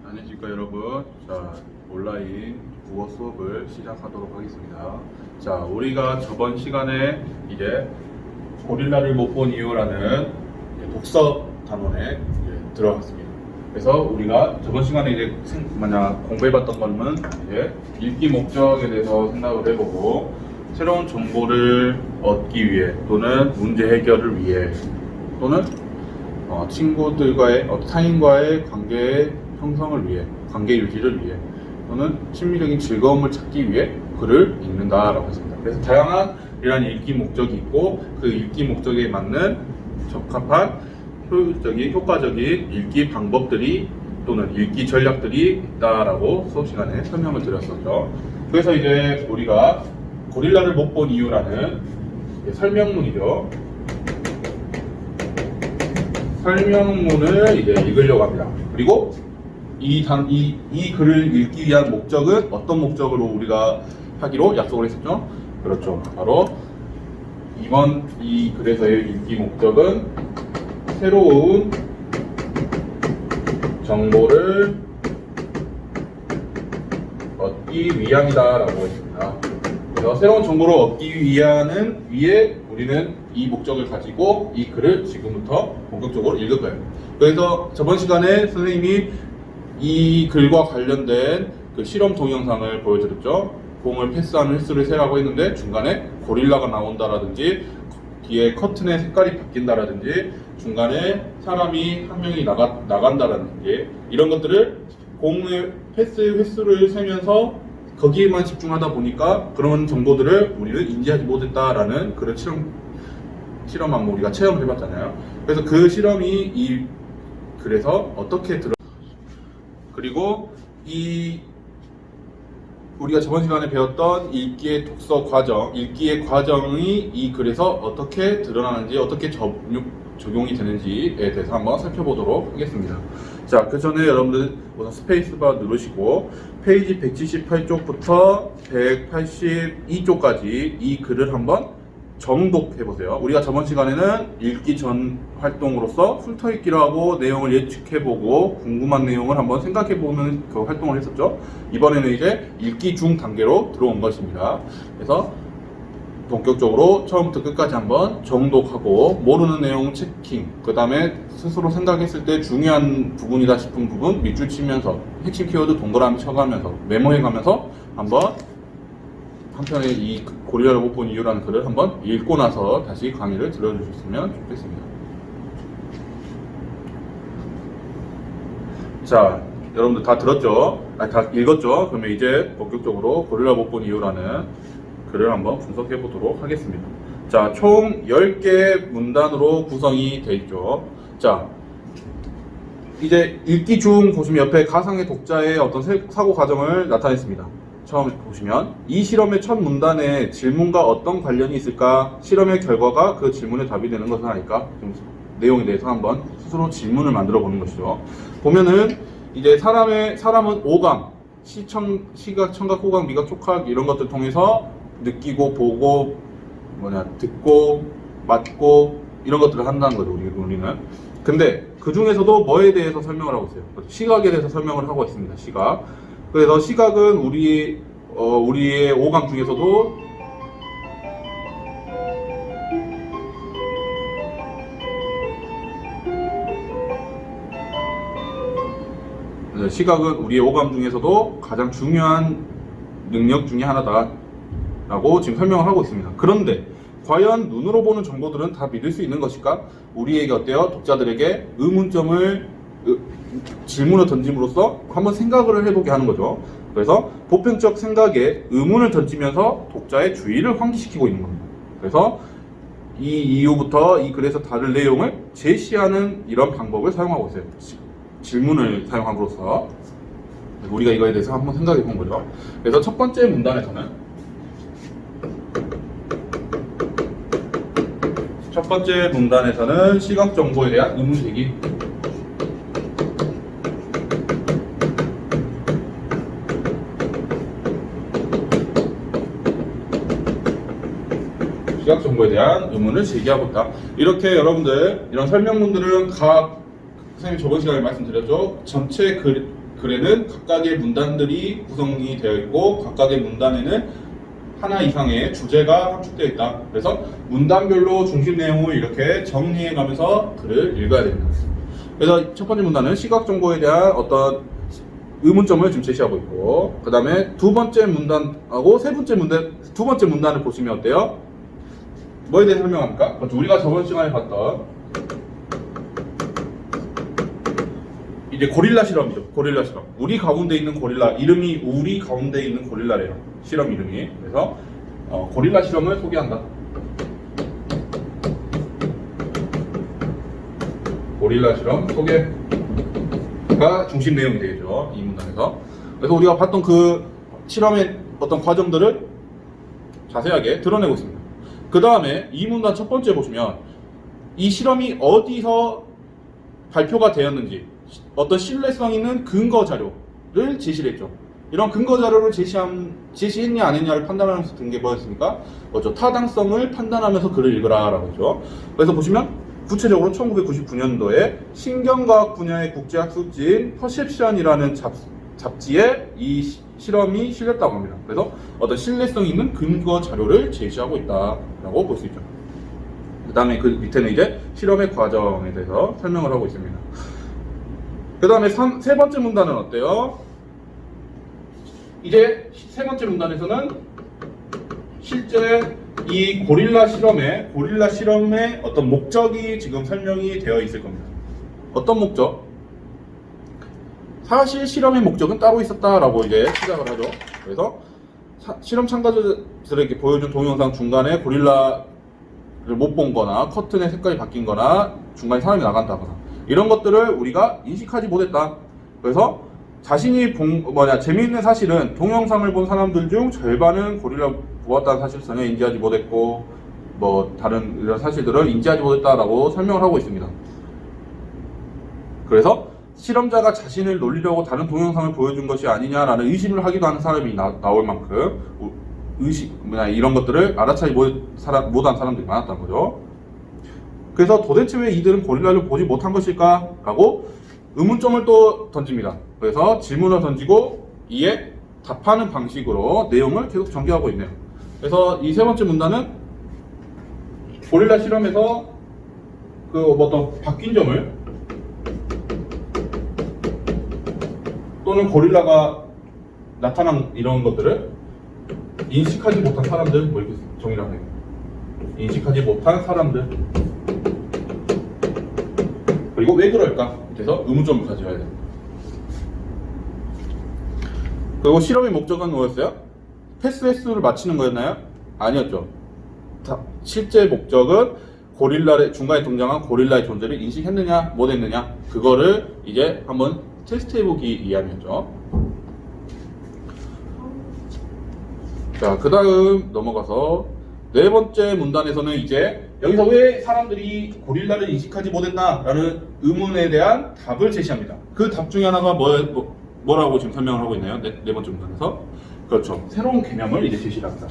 안녕하십니까 여러분. 자, 온라인 국어 수업을 시작하도록 하겠습니다. 자, 우리가 저번 시간에 이제 고릴라를 못 본 이유라는 독서 단원에 들어갔습니다. 그래서 우리가 저번 시간에 이제 만약 공부해봤던 거는 이제 읽기 목적에 대해서 생각을 해보고 새로운 정보를 얻기 위해 또는 문제 해결을 위해 또는 친구들과의 타인과의 관계 형성을 위해, 관계 유지를 위해 또는 심리적인 즐거움을 찾기 위해 글을 읽는다라고 했습니다. 그래서 다양한 이러한 읽기 목적이 있고 그 읽기 목적에 맞는 적합한 효율적인, 효과적인 읽기 방법들이 또는 읽기 전략들이 있다라고 수업 시간에 설명을 드렸었죠. 그래서 이제 우리가 고릴라를 못 본 이유라는 설명문이죠. 설명문을 이제 읽으려고 합니다. 그리고 이 글을 읽기 위한 목적은 어떤 목적으로 우리가 하기로 약속을 했었죠? 그렇죠. 바로 이번 이 글에서의 읽기 목적은 새로운 정보를 얻기 위함이다라고 했습니다. 그래서 새로운 정보를 얻기 위해 우리는 이 목적을 가지고 이 글을 지금부터 본격적으로 읽을 거예요. 그래서 저번 시간에 선생님이 이 글과 관련된 그 실험 동영상을 보여드렸죠. 공을 패스하는 횟수를 세라고 했는데 중간에 고릴라가 나온다라든지 뒤에 커튼의 색깔이 바뀐다라든지 중간에 사람이 한 명이 나간다라든지 이런 것들을 공의 패스 횟수를 세면서 거기에만 집중하다 보니까 그런 정보들을 우리는 인지하지 못했다라는 그런 실험 한번 우리가 체험을 해봤잖아요. 그래서 그 실험이 이 글에서 어떻게 그리고 우리가 저번 시간에 배웠던 읽기의 독서 과정, 읽기의 과정이 이 글에서 어떻게 드러나는지, 어떻게 적용이 되는지에 대해서 한번 살펴보도록 하겠습니다. 자, 그 전에 여러분들 우선 스페이스바 누르시고 페이지 178쪽부터 182쪽까지 이 글을 한번 정독해보세요. 우리가 저번 시간에는 읽기 전 활동으로서 훑어읽기를 하고 내용을 예측해보고 궁금한 내용을 한번 생각해보는 그 활동을 했었죠. 이번에는 이제 읽기 중 단계로 들어온 것입니다. 그래서 본격적으로 처음부터 끝까지 한번 정독하고 모르는 내용 체킹, 그 다음에 스스로 생각했을 때 중요한 부분이다 싶은 부분 밑줄 치면서 핵심 키워드 동그라미 쳐가면서 메모해가면서 한번 한편의 이 고릴라를 못 본 이유라는 글을 한번 읽고 나서 다시 강의를 들어주셨으면 좋겠습니다. 자, 여러분들 다 들었죠? 다 읽었죠? 그러면 이제 본격적으로 고릴라 못 본 이유라는 글을 한번 분석해 보도록 하겠습니다. 자, 총 10개의 문단으로 구성이 되어 있죠. 자, 이제 읽기 중 보시면 옆에 가상의 독자의 어떤 사고 과정을 나타냈습니다. 처음 보시면 이 실험의 첫 문단에 질문과 어떤 관련이 있을까? 실험의 결과가 그 질문에 답이 되는 것은 아닐까? 좀 내용에 대해서 한번 스스로 질문을 만들어 보는 것이죠. 보면은 이제 사람은 오감, 시각, 청각, 후각, 미각, 촉각 이런 것들 통해서 느끼고 보고 듣고 맡고 이런 것들을 한다는 거죠. 우리는. 근데 그 중에서도 뭐에 대해서 설명을 하고 있어요? 시각에 대해서 설명을 하고 있습니다. 시각. 그래서 시각은 우리의 오감 중에서도 가장 중요한 능력 중에 하나다라고 지금 설명을 하고 있습니다. 그런데 과연 눈으로 보는 정보들은 다 믿을 수 있는 것일까? 우리에게 어때요? 독자들에게 질문을 던짐으로써 한번 생각을 해보게 하는 거죠. 그래서 보편적 생각에 의문을 던지면서 독자의 주의를 환기시키고 있는 겁니다. 그래서 이 이후부터 이 글에서 다룰 내용을 제시하는 이런 방법을 사용하고 있어요. 질문을 사용함으로써 우리가 이거에 대해서 한번 생각해 본 거죠. 그래서 첫 번째 문단에서는 시각 정보에 대한 의문 제기. 시각 정보에 대한 의문을 제기하고 있다. 이렇게 여러분들 이런 설명문들은 선생님이 저번 시간에 말씀드렸죠. 전체 글에는 각각의 문단들이 구성이 되어 있고 각각의 문단에는 하나 이상의 주제가 함축되어 있다. 그래서 문단별로 중심 내용을 이렇게 정리해 가면서 글을 읽어야 됩니다. 그래서 첫 번째 문단은 시각 정보에 대한 어떤 의문점을 지금 제시하고 있고, 그 다음에 두 번째 문단하고 두 번째 문단을 보시면 어때요? 뭐에 대해 설명합니까? 우리가 저번 시간에 봤던 이제 고릴라 실험이죠. 고릴라 실험. 우리 가운데 있는 고릴라, 이름이 우리 가운데 있는 고릴라래요. 실험 이름이. 그래서 고릴라 실험을 소개한다. 고릴라 실험 소개가 중심 내용이 되겠죠. 이 문단에서. 그래서 우리가 봤던 그 실험의 어떤 과정들을 자세하게 드러내고 있습니다. 그 다음에 이 문단 첫 번째 보시면 이 실험이 어디서 발표가 되었는지, 어떤 신뢰성 있는 근거 자료를 제시를 했죠. 이런 근거 자료를 제시했냐 안 했냐를 판단하면서 든 게 뭐였습니까? 뭐죠? 타당성을 판단하면서 글을 읽으라 라고 했죠. 그래서 보시면 구체적으로 1999년도에 신경과학 분야의 국제학술지인 퍼셉션이라는 잡지에 이 실험이 실렸다고 합니다. 그래서 어떤 신뢰성 있는 근거 자료를 제시하고 있다라고 볼 수 있죠. 그 다음에 그 밑에는 이제 실험의 과정에 대해서 설명을 하고 있습니다. 그 다음에 세 번째 문단은 어때요? 이제 세 번째 문단에서는 실제 이 고릴라 실험의 어떤 목적이 지금 설명이 되어 있을 겁니다. 어떤 목적? 사실 실험의 목적은 따로 있었다라고 이제 시작을 하죠. 그래서 실험 참가자들에게 보여준 동영상 중간에 고릴라를 못 본 거나 커튼의 색깔이 바뀐 거나 중간에 사람이 나간다거나 이런 것들을 우리가 인식하지 못했다. 그래서 자신이 재미있는 사실은 동영상을 본 사람들 중 절반은 고릴라 보았다는 사실을 전혀 인지하지 못했고, 다른 이런 사실들을 인지하지 못했다라고 설명을 하고 있습니다. 그래서 실험자가 자신을 놀리려고 다른 동영상을 보여준 것이 아니냐라는 의심을 하기도 하는 사람이 나올 만큼 이런 것들을 알아차지 못한 사람들이 많았다는 거죠. 그래서 도대체 왜 이들은 고릴라를 보지 못한 것일까? 라고 의문점을 또 던집니다. 그래서 질문을 던지고 이에 답하는 방식으로 내용을 계속 전개하고 있네요. 그래서 이 세 번째 문단은 고릴라 실험에서 어떤 바뀐 점을 또는 고릴라가 나타난 이런 것들을 인식하지 못한 사람들, 이렇게 정의를 하네요. 인식하지 못한 사람들. 그리고 왜 그럴까? 그래서 의문점을 가져야 됩니다. 그리고 실험의 목적은 뭐였어요? 패스 횟수를 맞추는 거였나요? 아니었죠. 실제 목적은 중간에 등장한 고릴라의 존재를 인식했느냐, 못했느냐, 그거를 이제 한번 테스트해보기 위함이었죠. 자, 그 다음 넘어가서 네 번째 문단에서는 이제 여기서 왜 사람들이 고릴라를 인식하지 못했나라는 의문에 대한 답을 제시합니다. 그 답 중에 하나가 뭐라고 지금 설명을 하고 있나요? 네 번째 문단에서. 그렇죠. 새로운 개념을 이제 제시를 합니다.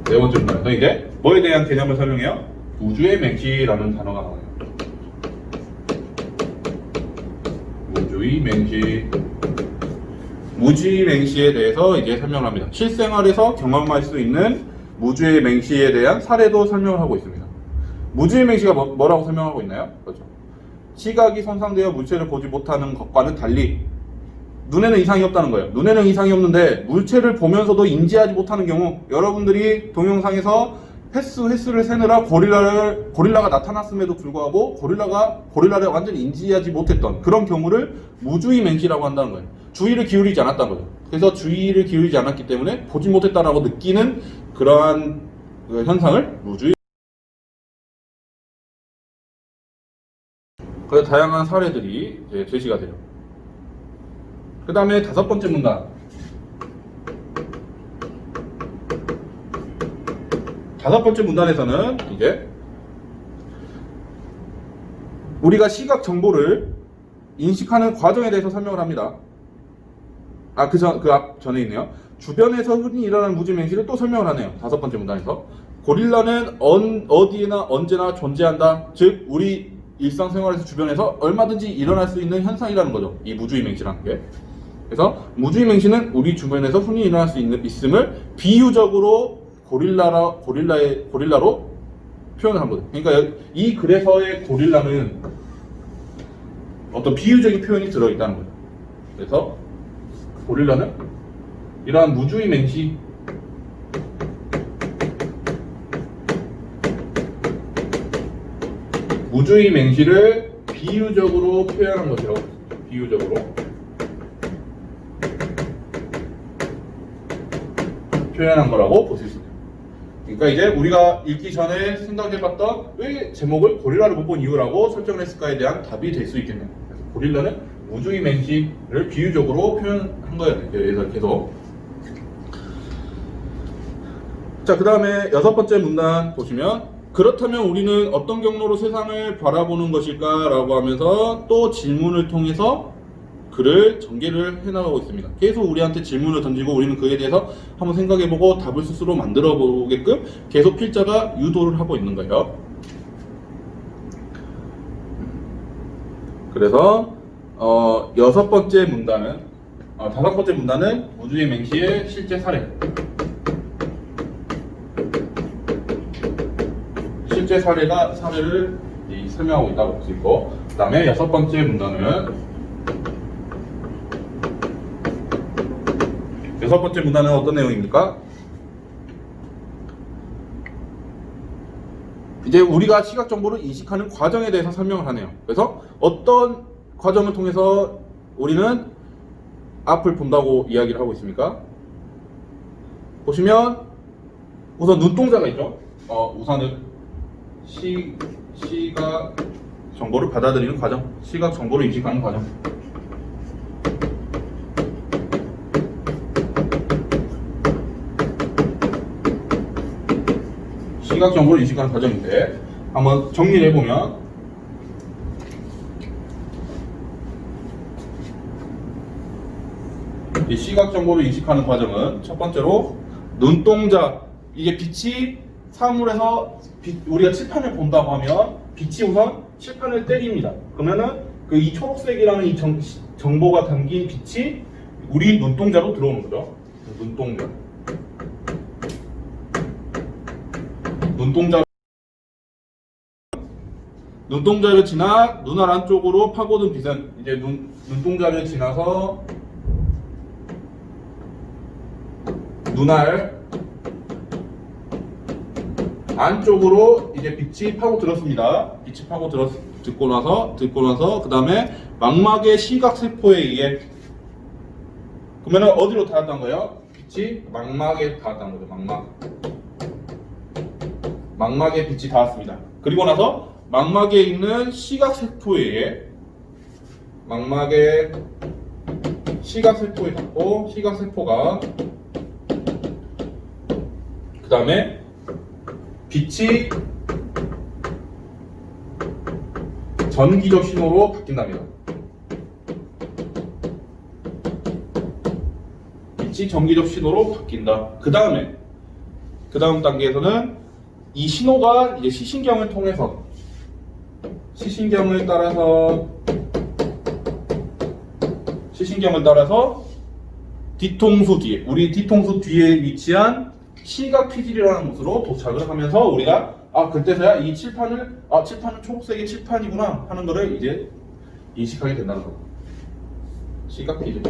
네 번째 문단에서 이제 뭐에 대한 개념을 설명해요? 우주의 맹시라는 단어가 나와요. 무주의 맹시에 대해서 이제 설명을 합니다. 실생활에서 경험할 수 있는 무주의 맹시에 대한 사례도 설명을 하고 있습니다. 무주의 맹시가 뭐라고 설명하고 있나요? 그렇죠. 시각이 손상되어 물체를 보지 못하는 것과는 달리 눈에는 이상이 없다는 거예요. 눈에는 이상이 없는데 물체를 보면서도 인지하지 못하는 경우, 여러분들이 동영상에서 횟수를 세느라 고릴라가 나타났음에도 불구하고 고릴라를 완전히 인지하지 못했던 그런 경우를 무주의 맹시라고 한다는 거예요. 주의를 기울이지 않았다는 거죠. 그래서 주의를 기울이지 않았기 때문에 보지 못했다라고 느끼는 그러한 현상을 무주의. 그래서 다양한 사례들이 이제 제시가 돼요. 그 다음에 다섯 번째 문단. 다섯 번째 문단에서는 이제 우리가 시각 정보를 인식하는 과정에 대해서 설명을 합니다. 그 앞 전에 있네요. 주변에서 흔히 일어나는 무주의 맹시를 또 설명을 하네요. 다섯 번째 문단에서. 고릴라는 어디에나 언제나 존재한다. 즉, 우리 일상생활에서 주변에서 얼마든지 일어날 수 있는 현상이라는 거죠. 이 무주의맹시라는 게. 그래서 무주의맹시는 우리 주변에서 흔히 일어날 수 있음을 비유적으로 고릴라로 표현을 한 거죠. 그러니까 이 글에서의 고릴라는 어떤 비유적인 표현이 들어있다는 거죠. 그래서 고릴라는 이러한 무주의맹시 무주의맹시를 비유적으로 표현한 것이라고 했습니다. 비유적으로 표현한 거라고 볼 수 있습니다. 그러니까 이제 우리가 읽기 전에 생각해봤던 왜 제목을 고릴라를 못 본 이유라고 설정을 했을까에 대한 답이 될 수 있겠네요. 그래서 고릴라는 무주의맹시를 비유적으로 표현한 거예요. 그래서 계속. 자, 그 다음에 6번째 문단 보시면 그렇다면 우리는 어떤 경로로 세상을 바라보는 것일까? 라고 하면서 또 질문을 통해서 글을 전개를 해나가고 있습니다. 계속 우리한테 질문을 던지고 우리는 그에 대해서 한번 생각해보고 답을 스스로 만들어 보게끔 계속 필자가 유도를 하고 있는 거예요. 그래서 6번째 문단은 5번째 문단은 무주의맹시의 실제 사례를 설명하고 있다고 볼 수 있고, 그 다음에 6번째 문단은 어떤 내용입니까? 이제 우리가 시각 정보를 인식하는 과정에 대해서 설명을 하네요. 그래서 어떤 과정을 통해서 우리는 앞을 본다고 이야기를 하고 있습니까? 보시면 우선 눈동자가 있죠. 우선은 시각 정보를 받아들이는 과정, 시각 정보를 인식하는 과정. 시각 정보를 인식하는 과정인데 한번 정리를 해보면 이 시각 정보를 인식하는 과정은 첫 번째로 눈동자, 이게 빛이 사물에서 우리가 칠판을 본다고 하면 빛이 우선 칠판을 때립니다. 그러면은 이 초록색이라는 이 정보가 담긴 빛이 우리 눈동자로 들어오는 거죠. 눈동자를 지나 눈알 안쪽으로 파고든 빛은 이제 눈동자를 지나서 눈알 안쪽으로 이제 빛이 파고들었습니다. 빛이 듣고 나서 그 다음에 망막의 시각세포에 의해, 그러면 어디로 닿았던 거예요? 빛이 망막에 닿았던 거죠. 망막에 빛이 닿았습니다. 그리고 나서 망막에 있는 시각세포에 의해 망막의 시각세포에 닿고 시각세포가 그 다음에 빛이 전기적 신호로 바뀐답니다. 빛이 전기적 신호로 바뀐다. 그 다음 단계에서는 이 신호가 이제 시신경을 통해서 시신경을 따라서 뒤통수 뒤에, 우리 뒤통수 뒤에 위치한 시각피질이라는 곳으로 도착을 하면서 우리가 그때서야 이 칠판은 초록색의 칠판이구나 하는 거를 이제 인식하게 된다는 거예요. 시각피질.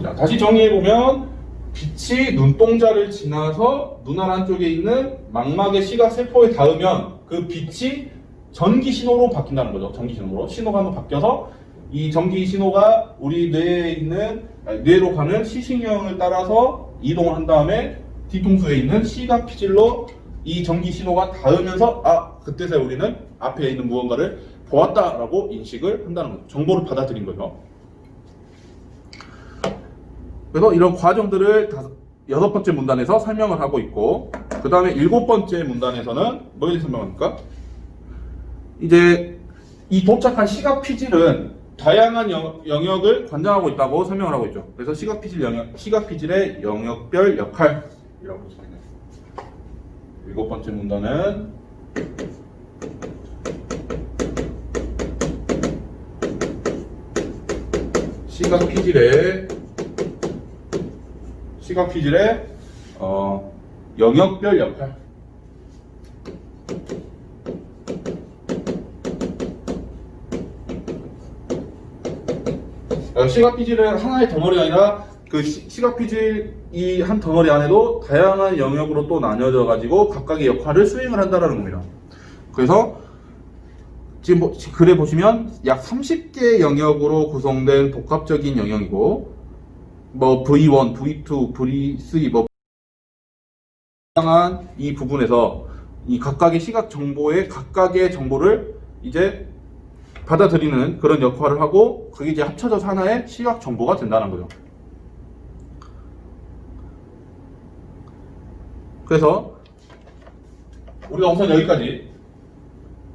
자, 다시 정리해보면 빛이 눈동자를 지나서 눈알 안쪽에 있는 망막의 시각세포에 닿으면 그 빛이 전기 신호로 바뀐다는 거죠. 전기 신호로. 신호가 한번 바뀌어서 이 전기 신호가 우리 뇌에 있는 뇌로 가는 시신경을 따라서 이동을 한 다음에 뒤통수에 있는 시각 피질로 이 전기 신호가 닿으면서 그때서야 우리는 앞에 있는 무언가를 보았다라고 인식을 한다는 거죠. 정보를 받아들인 거죠. 그래서 이런 과정들을 6번째 문단에서 설명을 하고 있고, 그 다음에 7번째 문단에서는 뭐에 설명합니까? 이제 이 도착한 시각 피질은 다양한 영역을 관장하고 있다고 설명을 하고 있죠. 그래서 시각 피질의 영역별 역할이라고 볼 수 있네요. 7번째 문단은 시각 피질의 영역별 역할. 시각 피질은 하나의 덩어리가 아니라 그 시각 피질이 한 덩어리 안에도 다양한 영역으로 또 나뉘어져 가지고 각각의 역할을 수행을 한다는 겁니다. 그래서 지금 글에 보시면 약 30개의 영역으로 구성된 복합적인 영역이고, 뭐 V1, V2, V3 뭐 다양한 이 부분에서 이 각각의 시각 정보의 각각의 정보를 이제 받아들이는 그런 역할을 하고, 그게 이제 합쳐져서 하나의 시각 정보가 된다는 거죠. 그래서 우리가 우선 여기까지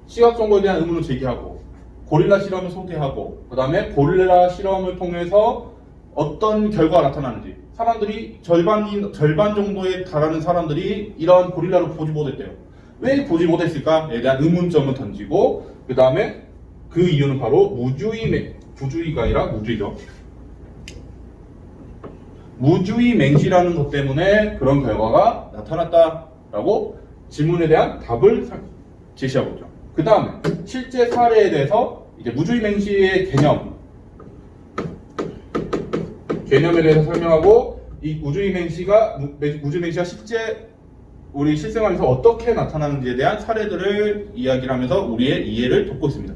시각 정보에 대한 의문을 제기하고, 고릴라 실험을 소개하고, 그 다음에 고릴라 실험을 통해서 어떤 결과가 나타나는지, 사람들이 절반 정도에 달하는 사람들이 이러한 고릴라를 보지 못했대요. 왜 보지 못했을까에 대한 의문점을 던지고, 그 다음에 그 이유는 바로 부주의가 아니라 무주의죠. 무주의 맹시라는 것 때문에 그런 결과가 나타났다라고 질문에 대한 답을 제시하고 있죠. 그 다음에 실제 사례에 대해서 이제 무주의 맹시의 개념에 대해서 설명하고, 이 무주의 맹시가 실제 우리 실생활에서 어떻게 나타나는지에 대한 사례들을 이야기를 하면서 우리의 이해를 돕고 있습니다.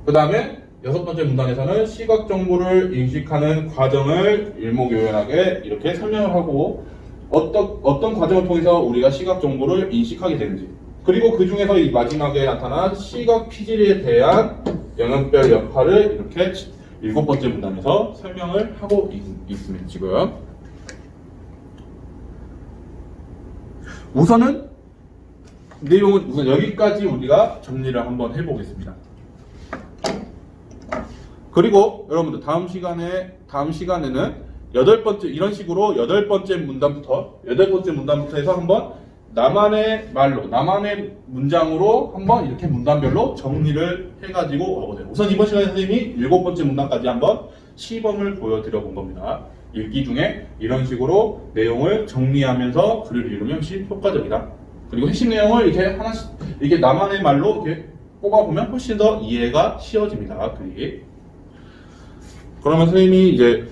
그 다음에 6번째 문단에서는 시각 정보를 인식하는 과정을 일목요연하게 이렇게 설명을 하고, 어떤 과정을 통해서 우리가 시각 정보를 인식하게 되는지, 그리고 그 중에서 이 마지막에 나타난 시각 피질에 대한 영역별 역할을 이렇게 7번째 문단에서 설명을 하고 있습니다. 지금 우선은 내용은 우선 여기까지 우리가 정리를 한번 해보겠습니다. 그리고 여러분들 다음 시간에는 8번째, 이런 식으로 8번째 문단부터 해서 한번 나만의 말로, 나만의 문장으로 한번 이렇게 문단별로 정리를 해가지고 와보세요. 우선 이번 시간에 선생님이 7번째 문단까지 한번 시범을 보여드려 본 겁니다. 읽기 중에 이런 식으로 내용을 정리하면서 글을 읽으면 훨씬 효과적이다. 그리고 핵심 내용을 이렇게 하나씩, 이게 나만의 말로 이렇게 뽑아보면 훨씬 더 이해가 쉬워집니다. 글이. 그러면 선생님이 이제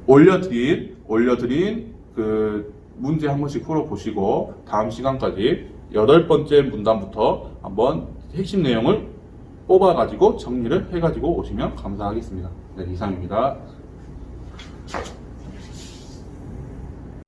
올려드린 그 문제 한 번씩 풀어보시고, 다음 시간까지 8번째 문단부터 한번 핵심 내용을 뽑아가지고 정리를 해가지고 오시면 감사하겠습니다. 네, 이상입니다.